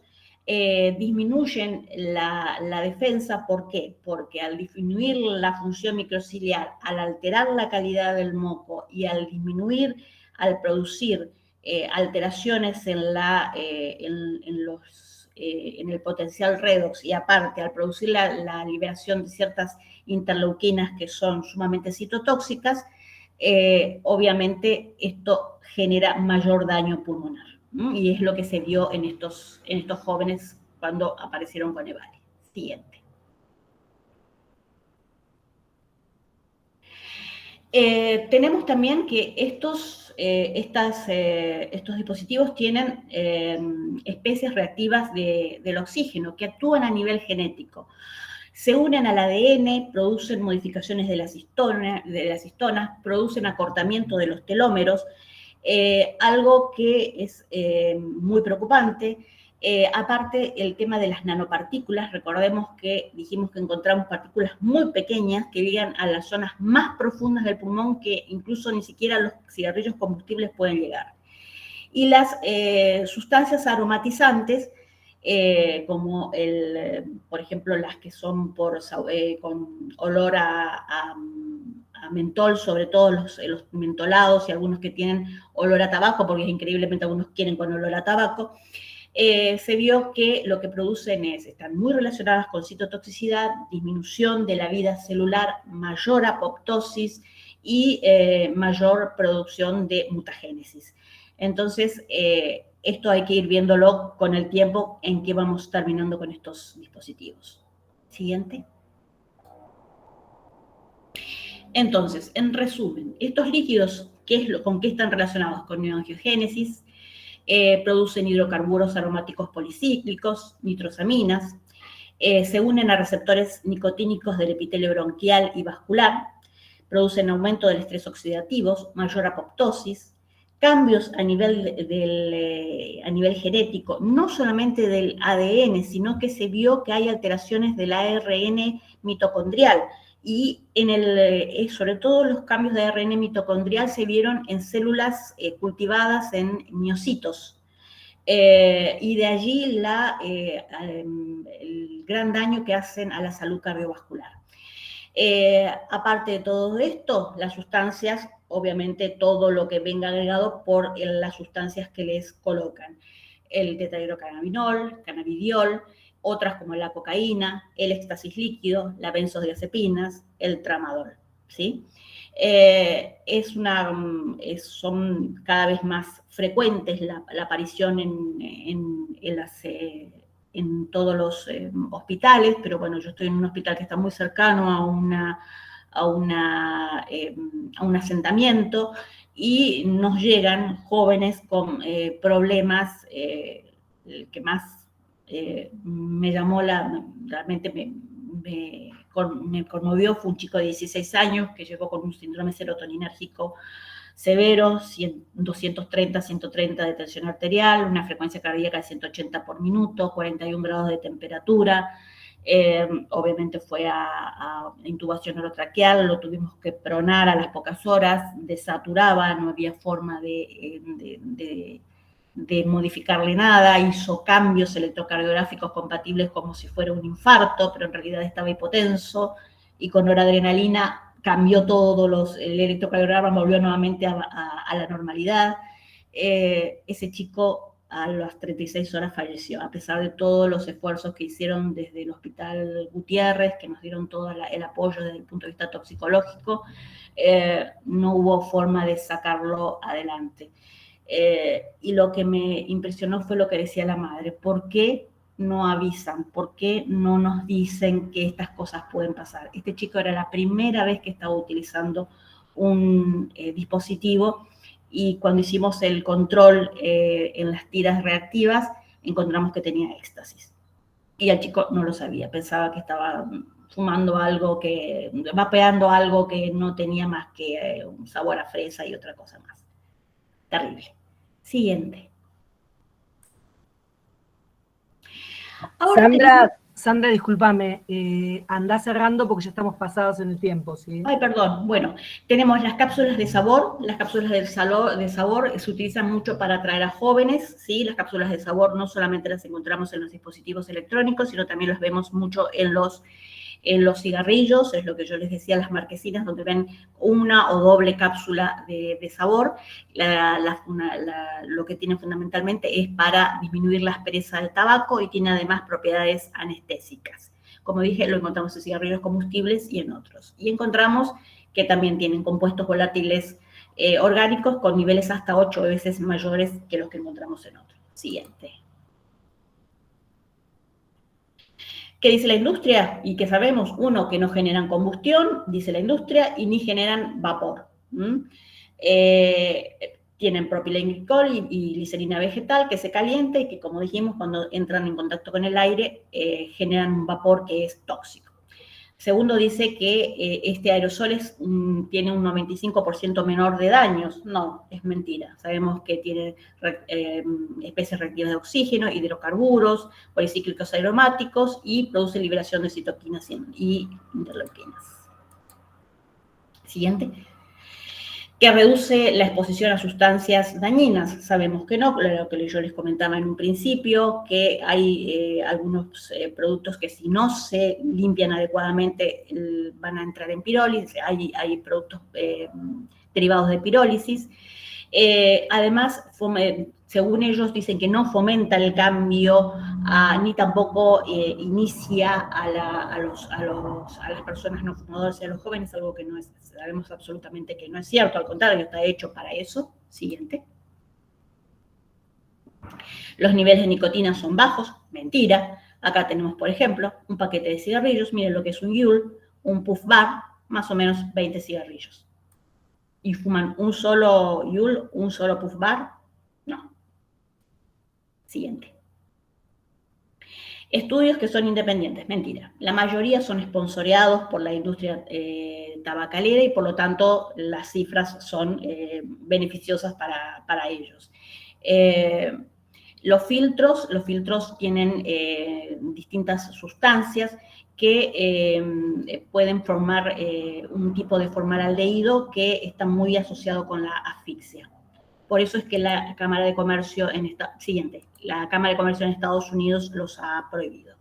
disminuyen la defensa. ¿Por qué? Porque al disminuir la función microciliar, al alterar la calidad del moco y al producir alteraciones en el potencial redox, y aparte al producir la liberación de ciertas interleuquinas que son sumamente citotóxicas, obviamente esto genera mayor daño pulmonar. Y es lo que se vio en estos jóvenes cuando aparecieron con EVALI. Siguiente. Tenemos también que estos dispositivos tienen especies reactivas del oxígeno que actúan a nivel genético. Se unen al ADN, producen modificaciones de las histonas, producen acortamiento de los telómeros, algo que es muy preocupante. Aparte, el tema de las nanopartículas, recordemos que dijimos que encontramos partículas muy pequeñas que llegan a las zonas más profundas del pulmón, que incluso ni siquiera los cigarrillos combustibles pueden llegar. Y las sustancias aromatizantes, como por ejemplo las que son con olor a mentol, sobre todo los mentolados, y algunos que tienen olor a tabaco, porque increíblemente algunos quieren con olor a tabaco, se vio que lo que producen están muy relacionadas con citotoxicidad, disminución de la vida celular, mayor apoptosis y mayor producción de mutagénesis. Entonces, esto hay que ir viéndolo con el tiempo en que vamos terminando con estos dispositivos. Siguiente. Entonces, en resumen, estos líquidos, ¿con qué están relacionados? Con neoangiogénesis, producen hidrocarburos aromáticos policíclicos, nitrosaminas, se unen a receptores nicotínicos del epitelio bronquial y vascular, producen aumento del estrés oxidativo, mayor apoptosis, cambios a nivel genético, no solamente del ADN, sino que se vio que hay alteraciones del ARN mitocondrial, y sobre todo los cambios de ARN mitocondrial se vieron en células cultivadas en miocitos. Y de allí el gran daño que hacen a la salud cardiovascular. Aparte de todo esto, las sustancias, obviamente todo lo que venga agregado por las sustancias que les colocan. El tetrahidrocannabinol, cannabidiol, otras como la cocaína, el éxtasis líquido, las benzodiazepinas, el tramadol, ¿sí? Son cada vez más frecuentes la aparición en todos los hospitales, pero bueno, yo estoy en un hospital que está muy cercano a un asentamiento y nos llegan jóvenes con problemas. El que más me llamó, realmente me conmovió, fue un chico de 16 años que llegó con un síndrome serotoninérgico severo, 230, 130 de tensión arterial, una frecuencia cardíaca de 180 por minuto, 41 grados de temperatura. Obviamente fue a intubación orotraqueal, lo tuvimos que pronar a las pocas horas, desaturaba, no había forma de modificarle nada, hizo cambios electrocardiográficos compatibles como si fuera un infarto, pero en realidad estaba hipotenso, y con noradrenalina cambió todo, el electrocardiograma volvió nuevamente a la normalidad. Ese chico a las 36 horas falleció, a pesar de todos los esfuerzos que hicieron desde el Hospital Gutiérrez, que nos dieron todo el apoyo desde el punto de vista toxicológico. No hubo forma de sacarlo adelante. Y lo que me impresionó fue lo que decía la madre: ¿por qué no avisan? ¿Por qué no nos dicen que estas cosas pueden pasar? Este chico era la primera vez que estaba utilizando un dispositivo, y cuando hicimos el control en las tiras reactivas, encontramos que tenía éxtasis. Y el chico no lo sabía, pensaba que estaba fumando algo, vapeando algo que no tenía más que un sabor a fresa y otra cosa más. Terrible. Siguiente. Ahora Sandra, discúlpame, andá cerrando porque ya estamos pasados en el tiempo, ¿sí? Ay, perdón. Bueno, tenemos las cápsulas de sabor. Las cápsulas de sabor se utilizan mucho para atraer a jóvenes, ¿sí? Las cápsulas de sabor no solamente las encontramos en los dispositivos electrónicos, sino también las vemos mucho en los cigarrillos. Es lo que yo les decía, las marquesinas, donde ven una o doble cápsula de sabor. Lo que tiene fundamentalmente es para disminuir la aspereza del tabaco, y tiene además propiedades anestésicas. Como dije, lo encontramos en cigarrillos combustibles y en otros. Y encontramos que también tienen compuestos volátiles orgánicos con niveles hasta 8 veces mayores que los que encontramos en otros. Siguiente. ¿Qué dice la industria? Y que sabemos, uno, que no generan combustión, dice la industria, y ni generan vapor. Tienen propilenglicol y glicerina vegetal que se calienta, y que, como dijimos, cuando entran en contacto con el aire, generan un vapor que es tóxico. Segundo, dice que este aerosol tiene un 95% menor de daños. No, es mentira. Sabemos que tiene especies reactivas de oxígeno, hidrocarburos, policíclicos aromáticos, y produce liberación de citoquinas y interleuquinas. Siguiente. Que reduce la exposición a sustancias dañinas. Sabemos que no, lo que yo les comentaba en un principio, que hay algunos productos que, si no se limpian adecuadamente, van a entrar en pirólisis. Hay productos derivados de pirólisis. Además, según ellos, dicen que no fomenta el cambio ni tampoco inicia a las personas no fumadoras y a los jóvenes, algo que sabemos absolutamente que no es cierto. Al contrario, está hecho para eso. Siguiente. Los niveles de nicotina son bajos. Mentira. Acá tenemos, por ejemplo, un paquete de cigarrillos. Miren lo que es un Juul, un Puff Bar, más o menos 20 cigarrillos. ¿Y fuman un solo Juul, un solo Puff Bar? No. Siguiente. Estudios que son independientes. Mentira. La mayoría son esponsoreados por la industria tabacalera, y por lo tanto las cifras son beneficiosas para ellos. Los filtros tienen distintas sustancias que pueden formar un tipo de formaldehído que está muy asociado con la asfixia. Por eso es que la Cámara de Comercio la Cámara de Comercio en Estados Unidos los ha prohibido.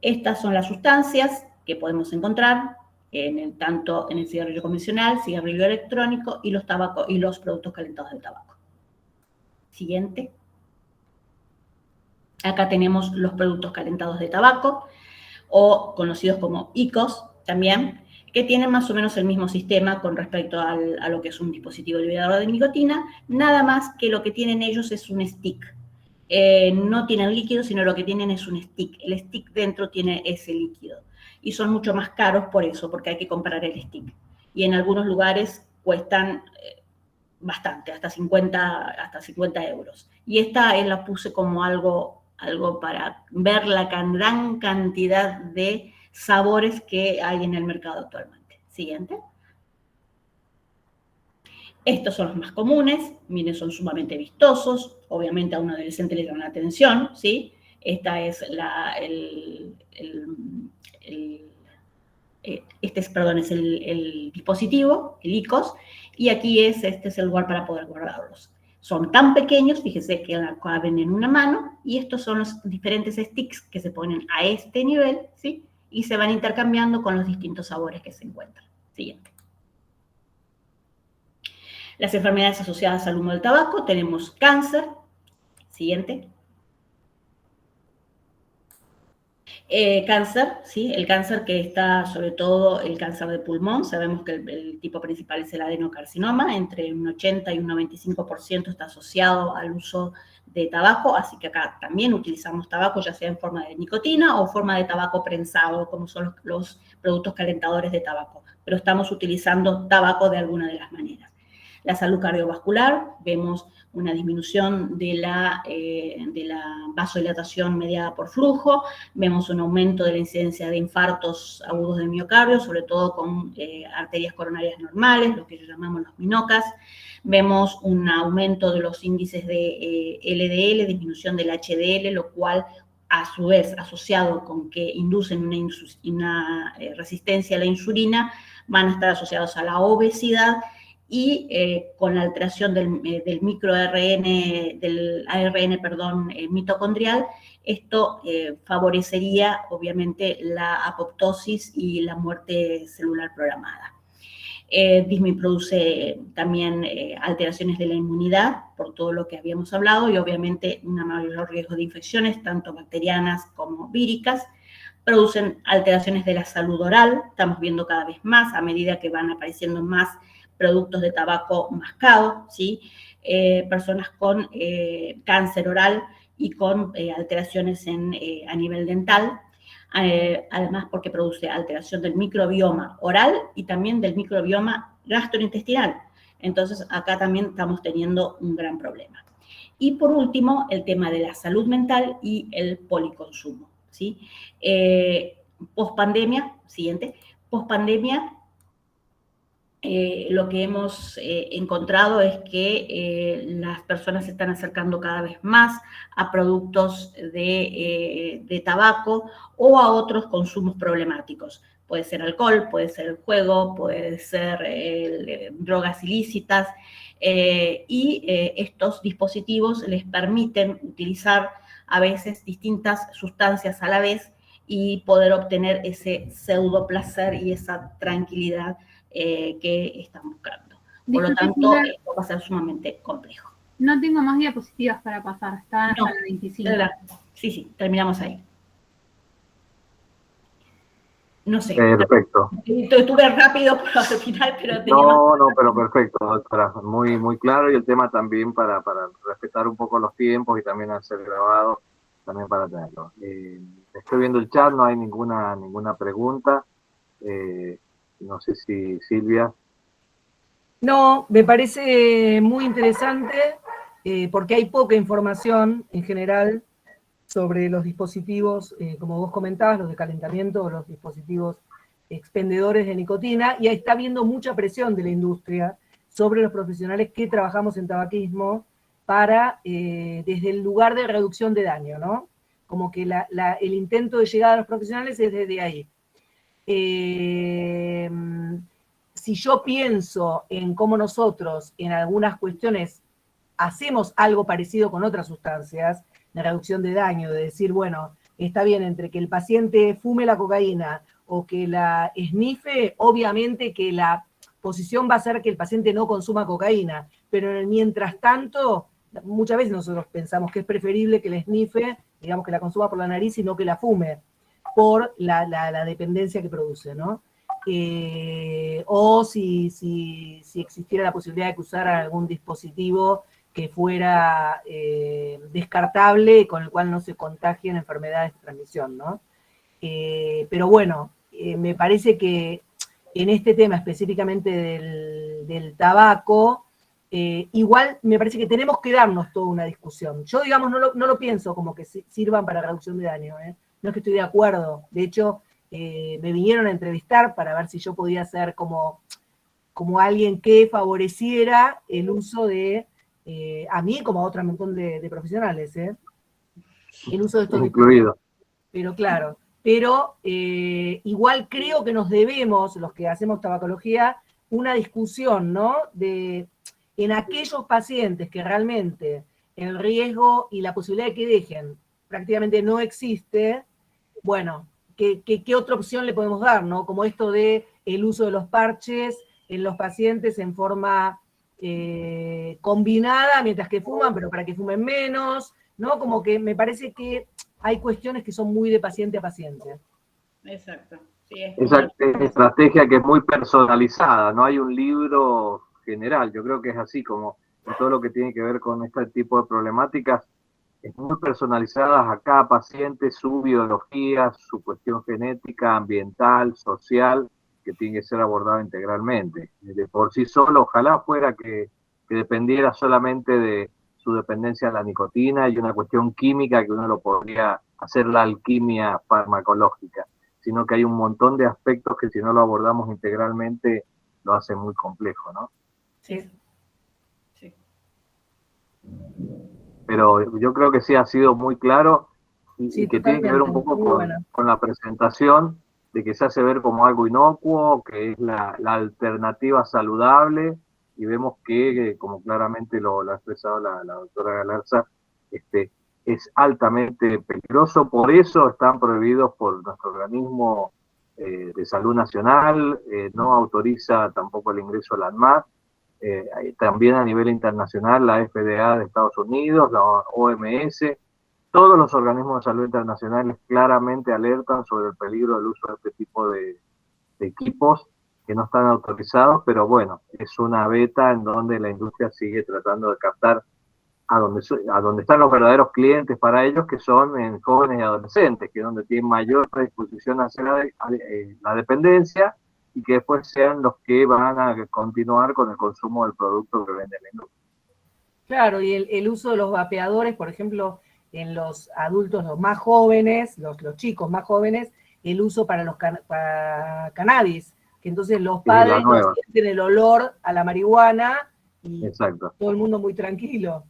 Estas son las sustancias que podemos encontrar tanto en el cigarrillo convencional, cigarrillo electrónico y los productos calentados de tabaco. Siguiente. Acá tenemos los productos calentados de tabaco, o conocidos como IQOS también, que tienen más o menos el mismo sistema con respecto a lo que es un dispositivo liberador de nicotina, nada más que lo que tienen ellos es un stick. No tienen líquido, sino lo que tienen es un stick. El stick dentro tiene ese líquido. Y son mucho más caros por eso, porque hay que comprar el stick. Y en algunos lugares cuestan bastante, hasta 50 euros. Y esta la puse como algo para ver la gran cantidad de sabores que hay en el mercado actualmente. Siguiente. Estos son los más comunes, miren, son sumamente vistosos, obviamente a un adolescente le llama la atención, ¿sí? Esta es el dispositivo, el IQOS, y aquí este es el lugar para poder guardarlos. Son tan pequeños, fíjese que caben en una mano, y estos son los diferentes sticks que se ponen a este nivel, ¿sí? Y se van intercambiando con los distintos sabores que se encuentran. Siguiente. Las enfermedades asociadas al humo del tabaco, tenemos cáncer. Siguiente. Cáncer, ¿sí? El cáncer que está, sobre todo el cáncer de pulmón, sabemos que el tipo principal es el adenocarcinoma, entre un 80 y un 95% está asociado al uso de tabaco, así que acá también utilizamos tabaco, ya sea en forma de nicotina o forma de tabaco prensado, como son los productos calentadores de tabaco, pero estamos utilizando tabaco de alguna de las maneras. La salud cardiovascular, vemos una disminución de la vasodilatación mediada por flujo, vemos un aumento de la incidencia de infartos agudos del miocardio, sobre todo con arterias coronarias normales, lo que llamamos los MINOCAS, vemos un aumento de los índices de LDL, disminución del HDL, lo cual a su vez asociado con que inducen una resistencia a la insulina, van a estar asociados a la obesidad, y con la alteración del ARN mitocondrial, esto favorecería obviamente la apoptosis y la muerte celular programada. Produce también alteraciones de la inmunidad, por todo lo que habíamos hablado, y obviamente un mayor riesgo de infecciones, tanto bacterianas como víricas. Producen alteraciones de la salud oral, estamos viendo cada vez más, a medida que van apareciendo más productos de tabaco mascado, ¿sí? Personas con cáncer oral y con alteraciones a nivel dental, además porque produce alteración del microbioma oral y también del microbioma gastrointestinal. Entonces, acá también estamos teniendo un gran problema. Y por último, el tema de la salud mental y el policonsumo, ¿sí? Pospandemia, siguiente, pospandemia, lo que hemos encontrado es que las personas se están acercando cada vez más a productos de tabaco o a otros consumos problemáticos. Puede ser alcohol, puede ser el juego, puede ser drogas ilícitas, y estos dispositivos les permiten utilizar a veces distintas sustancias a la vez y poder obtener ese pseudo placer y esa tranquilidad que están buscando. Por lo tanto, esto va a ser sumamente complejo. No tengo más diapositivas para pasar, estaban hasta la 25. Sí, terminamos ahí. No sé. Perfecto. Estuve rápido al final, pero tenía pero perfecto, doctora. Muy, muy claro, y el tema también para respetar un poco los tiempos y también hacer grabado, también para tenerlo. Estoy viendo el chat, no hay ninguna pregunta. No sé si Silvia. No, me parece muy interesante porque hay poca información en general sobre los dispositivos, como vos comentabas, los de calentamiento o los dispositivos expendedores de nicotina, y ahí está habiendo mucha presión de la industria sobre los profesionales que trabajamos en tabaquismo para, desde el lugar de reducción de daño, ¿no? Como que el intento de llegar a los profesionales es desde ahí. Si yo pienso en cómo nosotros, en algunas cuestiones hacemos algo parecido con otras sustancias de reducción de daño, de decir, bueno, está bien, entre que el paciente fume la cocaína o que la esnife, obviamente que la posición va a ser que el paciente no consuma cocaína, pero mientras tanto, muchas veces nosotros pensamos que es preferible que la esnife, digamos que la consuma por la nariz y no que la fume, por la dependencia que produce, ¿no? O si existiera la posibilidad de que usara algún dispositivo que fuera descartable y con el cual no se contagien enfermedades de transmisión, ¿no? Pero bueno, me parece que en este tema específicamente del tabaco, igual me parece que tenemos que darnos toda una discusión. Yo, digamos, no lo pienso como que sirvan para reducción de daño, ¿eh? No es que estoy de acuerdo. De hecho, me vinieron a entrevistar para ver si yo podía ser como alguien que favoreciera el uso de, a mí como a otro montón de profesionales, el uso de estos Incluido. pero claro, igual creo que nos debemos, los que hacemos tabacología, una discusión, ¿no? En aquellos pacientes que realmente el riesgo y la posibilidad de que dejen prácticamente no existe, bueno, ¿qué otra opción le podemos dar, ¿no? Como esto de el uso de los parches en los pacientes en forma combinada mientras que fuman, pero para que fumen menos, ¿no? Como que me parece que hay cuestiones que son muy de paciente a paciente. Exacto. Sí, Esa estrategia que es muy personalizada, no hay un libro general, yo creo que es así como en todo lo que tiene que ver con este tipo de problemáticas, es muy personalizadas a cada paciente, su biología, su cuestión genética, ambiental, social, que tiene que ser abordado integralmente. De por sí solo, ojalá fuera que dependiera solamente de su dependencia a la nicotina y una cuestión química que uno lo podría hacer la alquimia farmacológica, sino que hay un montón de aspectos que si no lo abordamos integralmente lo hace muy complejo, ¿no? Sí. Sí. Pero yo creo que sí ha sido muy claro Sí, y que tiene que ver un poco muy con la presentación de que se hace ver como algo inocuo, que es la alternativa saludable, y vemos que, como claramente lo ha expresado la doctora Galarza, es altamente peligroso, por eso están prohibidos por nuestro organismo de salud nacional, no autoriza tampoco el ingreso a la ANMAT, también a nivel internacional la FDA de Estados Unidos, la OMS, todos los organismos de salud internacionales claramente alertan sobre el peligro del uso de este tipo de equipos que no están autorizados, pero bueno, es una beta en donde la industria sigue tratando de captar a donde están los verdaderos clientes para ellos, que son en jóvenes y adolescentes, que es donde tienen mayor predisposición hacia la dependencia, y que después sean los que van a continuar con el consumo del producto que vende la industria. Claro, y el uso de los vapeadores, por ejemplo, en los adultos, los más jóvenes, los chicos más jóvenes, el uso para cannabis, que entonces los padres no sienten el olor a la marihuana y exacto, todo el mundo muy tranquilo.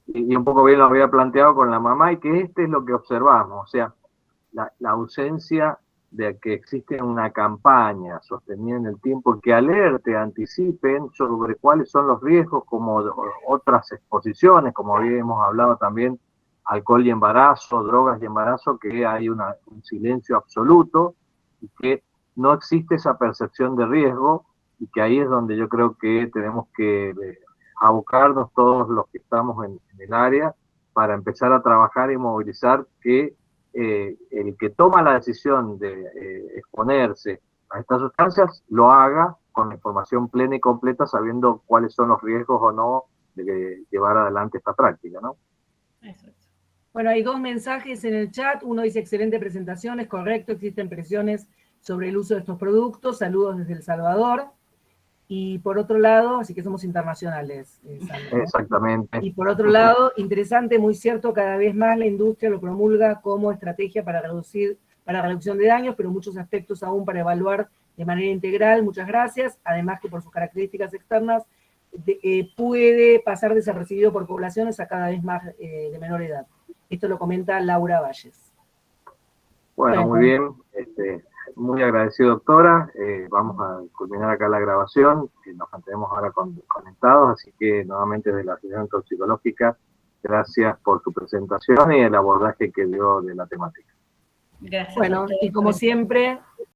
Y un poco bien lo había planteado con la mamá, y que es lo que observamos, o sea, la ausencia de que existe una campaña sostenida en el tiempo que alerte, anticipen sobre cuáles son los riesgos, como otras exposiciones, como habíamos hablado también, alcohol y embarazo, drogas y embarazo, que hay un silencio absoluto y que no existe esa percepción de riesgo, y que ahí es donde yo creo que tenemos que abocarnos todos los que estamos en el área para empezar a trabajar y movilizar que el que toma la decisión de exponerse a estas sustancias lo haga con la información plena y completa, sabiendo cuáles son los riesgos o no de llevar adelante esta práctica, ¿no? Exacto. Bueno, hay 2 mensajes en el chat. Uno dice: excelente presentación, es correcto, existen presiones sobre el uso de estos productos. Saludos desde El Salvador. Y por otro lado, así que somos internacionales, Sandra, ¿no? Exactamente. Y por otro lado, interesante, muy cierto, cada vez más la industria lo promulga como estrategia para reducción de daños, pero muchos aspectos aún para evaluar de manera integral. Muchas gracias. Además que por sus características externas puede pasar desapercibido por poblaciones a cada vez más de menor edad. Esto lo comenta Laura Valles. Bueno, muy bien. muy agradecido, doctora. Vamos a culminar acá la grabación, nos mantenemos ahora conectados, así que nuevamente desde la Asociación Toxicológica, gracias por su presentación y el abordaje que dio de la temática. Gracias. Bueno, y como siempre,